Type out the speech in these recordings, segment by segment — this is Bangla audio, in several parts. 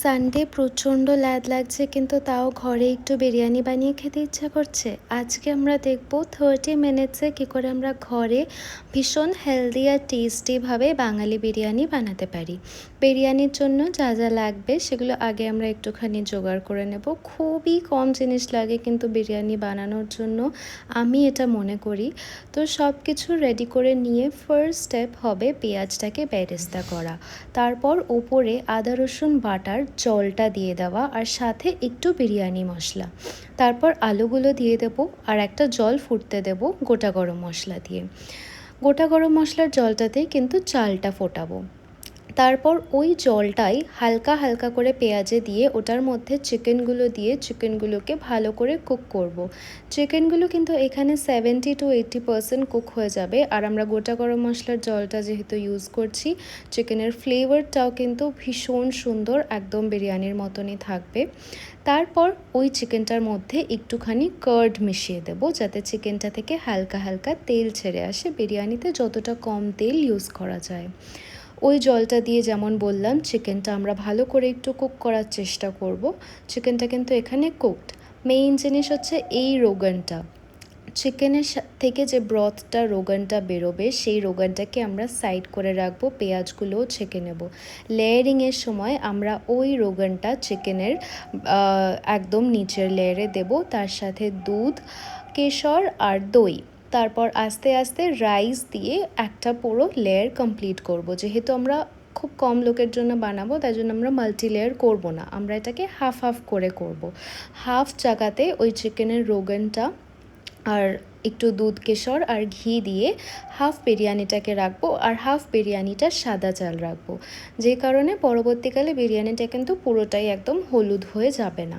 সানডে প্রচণ্ড ল্যাদ লাগছে, কিন্তু তাও ঘরে একটু বিরিয়ানি বানিয়ে খেতে ইচ্ছা করছে। আজকে আমরা দেখব 30 মিনিটসে কী করে আমরা ঘরে ভীষণ হেলদি আর টেস্টিভাবে বাঙালি বিরিয়ানি বানাতে পারি। বিরিয়ানির জন্য যা যা লাগবে সেগুলো আগে আমরা একটুখানি জোগাড় করে নেব। খুবই কম জিনিস লাগে কিন্তু বিরিয়ানি বানানোর জন্য, আমি এটা মনে করি। তো সব কিছু রেডি করে নিয়ে ফার্স্ট স্টেপ হবে পেঁয়াজটাকে বেরেস্তা করা। তারপর ওপরে আদা রসুন বাটার জলটা দিয়ে দেওয়া, আর সাথে একটু বিরিয়ানি মশলা। তারপর আলুগুলো দিয়ে দেবো আর একটা জল ফুটতে দেবো গোটা গরম মশলা দিয়ে। গোটা গরম মশলার জলটাতেই কিন্তু চালটা ফোটাবো। তারপর ওই জলটাই হালকা হালকা করে পেঁয়াজে দিয়ে ওটার মধ্যে চিকেনগুলোকে ভালো করে কুক করব। চিকেনগুলো কিন্তু এখানে 70 to 80% কুক হয়ে যাবে। আর আমরা গোটা গরম মশলার জলটা যেহেতু ইউজ করছি, চিকেনের ফ্লেভারটাও কিন্তু ভীষণ সুন্দর, একদম বিরিয়ানির মতনই থাকবে। তারপর ওই চিকেনটার মধ্যে একটুখানি কার্ড মিশিয়ে দেবো, যাতে চিকেনটা থেকে হালকা হালকা তেল ছেড়ে আসে। বিরিয়ানিতে যতটা কম তেল ইউজ করা যায়। ওই জলটা দিয়ে, যেমন বললাম, চিকেনটা আমরা ভালো করে একটু কুক করার চেষ্টা করব। চিকেনটা কিন্তু এখানে কুকড। মেইন জিনিস হচ্ছে এই রোগানটা, চিকেনের থেকে যে ব্রথটা রোগানটা বেরোবে, সেই রোগানটাকে আমরা সাইড করে রাখবো। পেঁয়াজগুলোও ছেঁকে নেব। লেয়ারিংয়ের সময় আমরা ওই রোগানটা চিকেনের একদম নিচের লেয়ারে দেব, তার সাথে দুধ, কেশর আর দই। তারপর আস্তে আস্তে রাইস দিয়ে একটা পুরো লেয়ার কমপ্লিট করব। যেহেতু আমরা খুব কম লোকের জন্য বানাবো, তাই জন্য আমরা মাল্টি লেয়ার করবো না, আমরা এটাকে হাফ হাফ করে করব। হাফ জায়গাতে ওই চিকেনের রোগানটা আর একটু দুধ, কেশর আর ঘি দিয়ে হাফ বিরিয়ানিটাকে রাখবো, আর হাফ বিরিয়ানিটা সাদা চাল রাখবো। যে কারণে পরবর্তীকালে বিরিয়ানিটা কিন্তু পুরোটাই একদম হলুদ হয়ে যাবে না।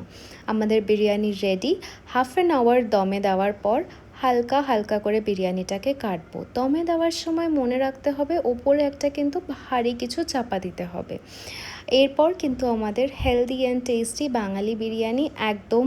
আমাদের biryani ready. Half an hour দমে দেওয়ার পর হালকা হালকা করে বিরিয়ানিটাকে কাটবো। দমে দেওয়ার সময় মনে রাখতে হবে ওপরে একটা কিন্তু ভারী কিছু চাপা দিতে হবে। এরপর কিন্তু আমাদের হেলদি অ্যান্ড টেস্টি বাঙালি বিরিয়ানি একদম